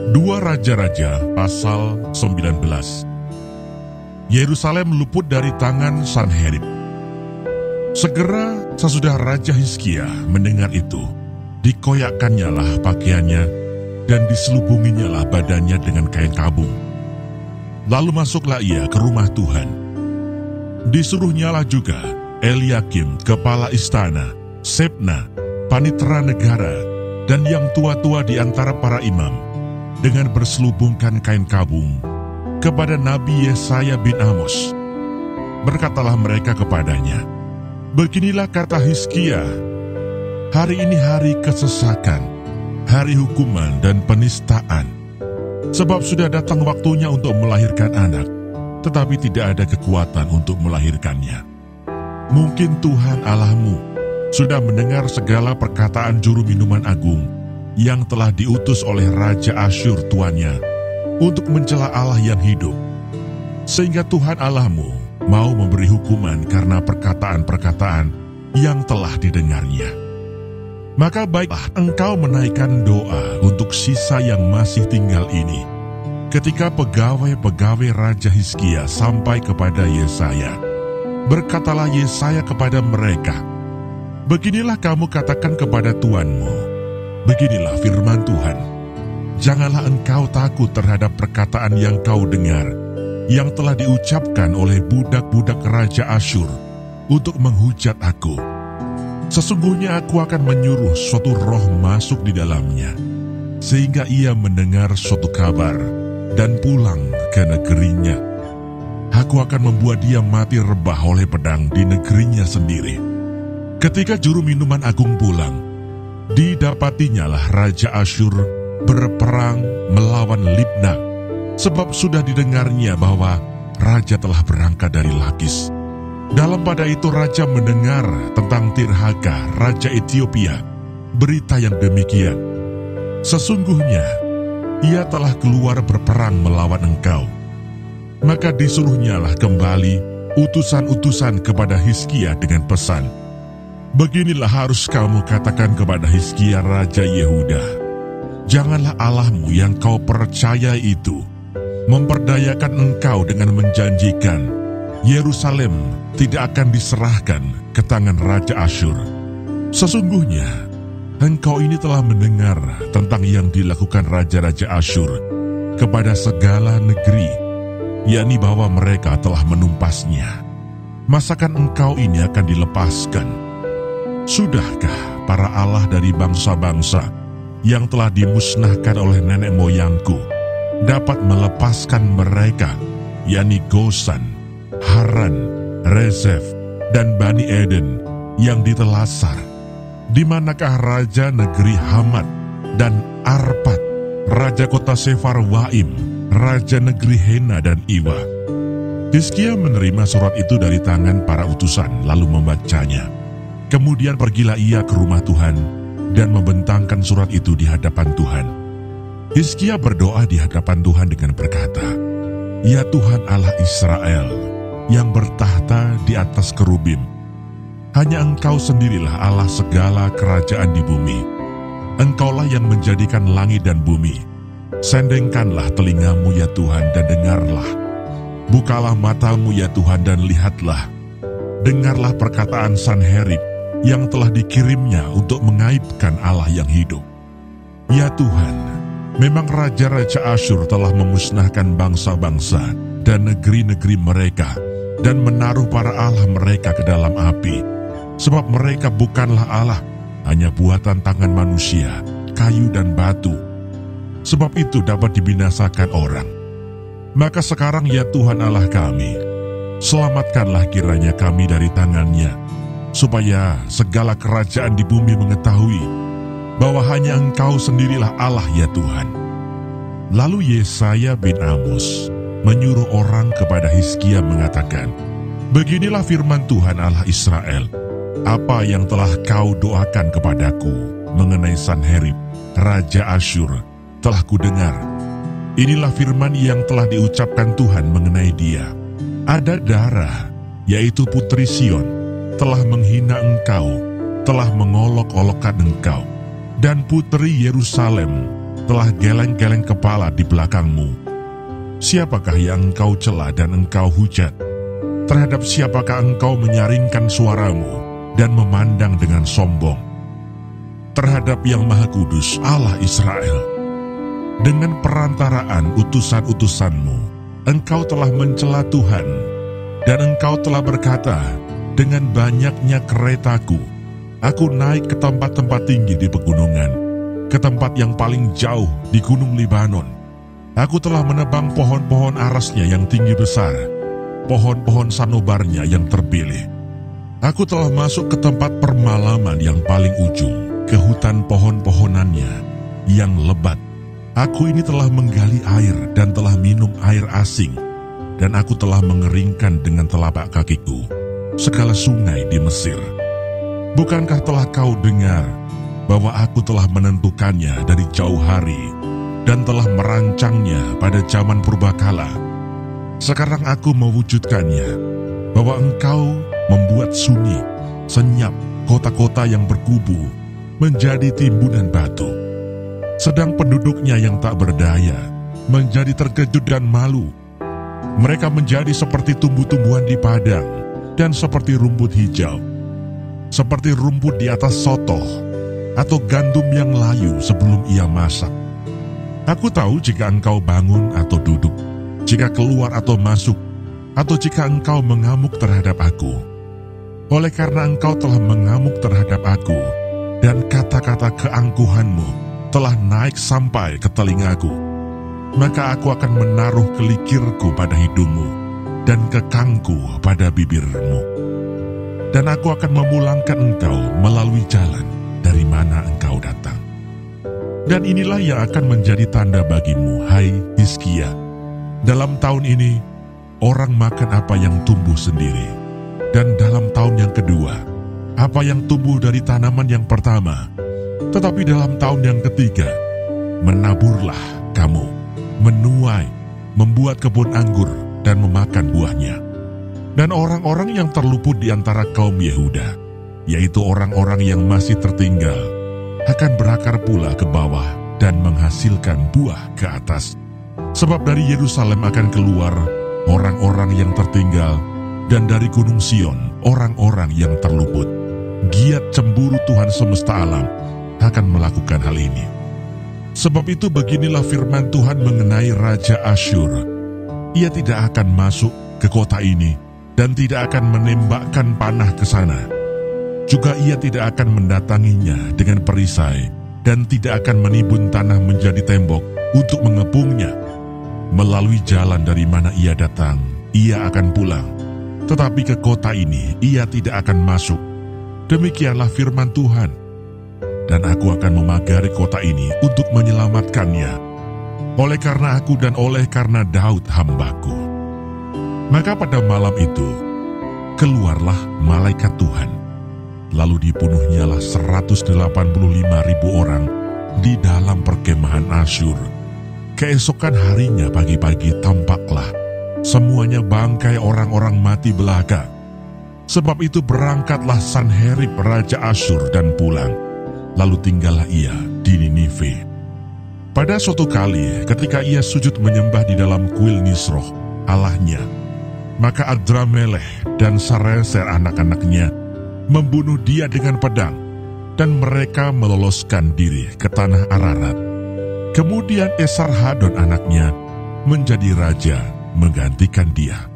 2 Raja-Raja pasal 19. Yerusalem luput dari tangan Sanherib. Segera sesudah Raja Hizkia mendengar itu, dikoyakkannya lah pakaiannya dan diselubunginya lah badannya dengan kain kabung. Lalu masuklah ia ke rumah Tuhan. Disuruhnyalah juga Eliakim, kepala istana, Sebna, panitera negara, dan yang tua-tua di antara para imam, dengan berselubungkan kain kabung, kepada Nabi Yesaya bin Amos. Berkatalah mereka kepadanya, "Beginilah kata Hizkia, hari ini hari kesesakan, hari hukuman dan penistaan. Sebab sudah datang waktunya untuk melahirkan anak, tetapi tidak ada kekuatan untuk melahirkannya. Mungkin Tuhan Allahmu sudah mendengar segala perkataan juru minuman agung yang telah diutus oleh Raja Asyur tuannya untuk mencela Allah yang hidup. Sehingga Tuhan Allahmu mau memberi hukuman karena perkataan-perkataan yang telah didengarnya. Maka baiklah engkau menaikkan doa untuk sisa yang masih tinggal ini." Ketika pegawai-pegawai Raja Hizkia sampai kepada Yesaya, berkatalah Yesaya kepada mereka, "Beginilah kamu katakan kepada tuanmu, beginilah firman Tuhan, janganlah engkau takut terhadap perkataan yang kau dengar, yang telah diucapkan oleh budak-budak Raja Asyur untuk menghujat aku. Sesungguhnya aku akan menyuruh suatu roh masuk di dalamnya, sehingga ia mendengar suatu kabar dan pulang ke negerinya. Aku akan membuat dia mati rebah oleh pedang di negerinya sendiri." Ketika juru minuman agung pulang, didapatinya lah Raja Asyur berperang melawan Libna, sebab sudah didengarnya bahwa raja telah berangkat dari Lakis. Dalam pada itu raja mendengar tentang Tirhaka, Raja Ethiopia, berita yang demikian, "Sesungguhnya ia telah keluar berperang melawan engkau." Maka disuruhnyalah kembali utusan-utusan kepada Hizkia dengan pesan, "Beginilah harus kamu katakan kepada Hizkia Raja Yehuda, janganlah Allahmu yang kau percaya itu memperdayakan engkau dengan menjanjikan Yerusalem tidak akan diserahkan ke tangan Raja Asyur. Sesungguhnya engkau ini telah mendengar tentang yang dilakukan Raja-Raja Asyur kepada segala negeri, yakni bahwa mereka telah menumpasnya. Masakan engkau ini akan dilepaskan? Sudahkah para Allah dari bangsa-bangsa yang telah dimusnahkan oleh nenek moyangku dapat melepaskan mereka, yakni Gosan, Haran, Rezef, dan Bani Eden yang ditelasar? Di manakah raja negeri Hamat dan Arpad, raja kota Sefarwaim, raja negeri Hena dan Iwa?" Hizkia menerima surat itu dari tangan para utusan lalu membacanya. Kemudian pergilah ia ke rumah Tuhan dan membentangkan surat itu di hadapan Tuhan. Hizkia berdoa di hadapan Tuhan dengan berkata, "Ya Tuhan Allah Israel, yang bertahta di atas kerubim, hanya Engkau sendirilah Allah segala kerajaan di bumi. Engkaulah yang menjadikan langit dan bumi. Sendengkanlah telingamu ya Tuhan dan dengarlah. Bukalah matamu ya Tuhan dan lihatlah. Dengarlah perkataan Sanherib yang telah dikirimnya untuk mengaibkan Allah yang hidup. Ya Tuhan, memang Raja-Raja Asyur telah memusnahkan bangsa-bangsa dan negeri-negeri mereka dan menaruh para Allah mereka ke dalam api. Sebab mereka bukanlah Allah, hanya buatan tangan manusia, kayu dan batu. Sebab itu dapat dibinasakan orang. Maka sekarang ya Tuhan Allah kami, selamatkanlah kiranya kami dari tangannya, supaya segala kerajaan di bumi mengetahui bahwa hanya Engkau sendirilah Allah ya Tuhan." Lalu Yesaya bin Amos menyuruh orang kepada Hizkia mengatakan, "Beginilah firman Tuhan Allah Israel, apa yang telah kau doakan kepadaku mengenai Sanherib, Raja Asyur, telah kudengar. Inilah firman yang telah diucapkan Tuhan mengenai dia. Ada darah, yaitu Putri Sion, telah menghina engkau, telah mengolok-olokkan engkau, dan Putri Yerusalem telah geleng-geleng kepala di belakangmu. Siapakah yang engkau cela dan engkau hujat? Terhadap siapakah engkau menyaringkan suaramu dan memandang dengan sombong? Terhadap yang Maha Kudus, Allah Israel. Dengan perantaraan utusan-utusanmu, engkau telah mencela Tuhan, dan engkau telah berkata, dengan banyaknya keretaku, aku naik ke tempat-tempat tinggi di pegunungan, ke tempat yang paling jauh di Gunung Libanon. Aku telah menebang pohon-pohon arasnya yang tinggi besar, pohon-pohon sanobarnya yang terpilih. Aku telah masuk ke tempat permalaman yang paling ujung, ke hutan pohon-pohonannya yang lebat. Aku ini telah menggali air dan telah minum air asing, dan aku telah mengeringkan dengan telapak kakiku segala sungai di Mesir. Bukankah telah kau dengar bahwa aku telah menentukannya dari jauh hari dan telah merancangnya pada zaman purbakala? Sekarang aku mewujudkannya, bahwa engkau membuat sunyi, senyap, kota-kota yang berkubu menjadi timbunan batu. Sedang penduduknya yang tak berdaya menjadi terkejut dan malu. Mereka menjadi seperti tumbuh-tumbuhan di padang dan seperti rumput hijau, seperti rumput di atas sotoh atau gandum yang layu sebelum ia masak. Aku tahu jika engkau bangun atau duduk, jika keluar atau masuk, atau jika engkau mengamuk terhadap aku. Oleh karena engkau telah mengamuk terhadap aku, dan kata-kata keangkuhanmu telah naik sampai ke telingaku, maka aku akan menaruh kelikirku pada hidungmu dan kekangku pada bibirmu. Dan aku akan memulangkan engkau melalui jalan dari mana engkau datang. Dan inilah yang akan menjadi tanda bagimu, hai Hizkia. Dalam tahun ini, orang makan apa yang tumbuh sendiri. Dan dalam tahun yang kedua, apa yang tumbuh dari tanaman yang pertama. Tetapi dalam tahun yang ketiga, menaburlah kamu, menuai, membuat kebun anggur, dan memakan buahnya. Dan orang-orang yang terluput di antara kaum Yehuda, yaitu orang-orang yang masih tertinggal, akan berakar pula ke bawah dan menghasilkan buah ke atas. Sebab dari Yerusalem akan keluar orang-orang yang tertinggal, dan dari Gunung Sion orang-orang yang terluput. Giat cemburu Tuhan semesta alam akan melakukan hal ini. Sebab itu beginilah firman Tuhan mengenai Raja Asyur. Ia tidak akan masuk ke kota ini dan tidak akan menembakkan panah ke sana. Juga ia tidak akan mendatanginya dengan perisai dan tidak akan menimbun tanah menjadi tembok untuk mengepungnya. Melalui jalan dari mana ia datang, ia akan pulang. Tetapi ke kota ini ia tidak akan masuk. Demikianlah firman Tuhan. Dan aku akan memagari kota ini untuk menyelamatkannya, oleh karena aku dan oleh karena Daud hambaku. Maka pada malam itu, keluarlah malaikat Tuhan, lalu dibunuhnyalah 185.000 orang di dalam perkemahan Asyur. Keesokan harinya pagi-pagi tampaklah semuanya bangkai orang-orang mati belaga. Sebab itu berangkatlah Sanherib Raja Asyur dan pulang. Lalu tinggallah ia di Ninive. Pada suatu kali ketika ia sujud menyembah di dalam kuil Nisroh, Allahnya, maka Adramelech dan Sarezer anak-anaknya membunuh dia dengan pedang, dan mereka meloloskan diri ke tanah Ararat. Kemudian Esarhadon anaknya menjadi raja menggantikan dia.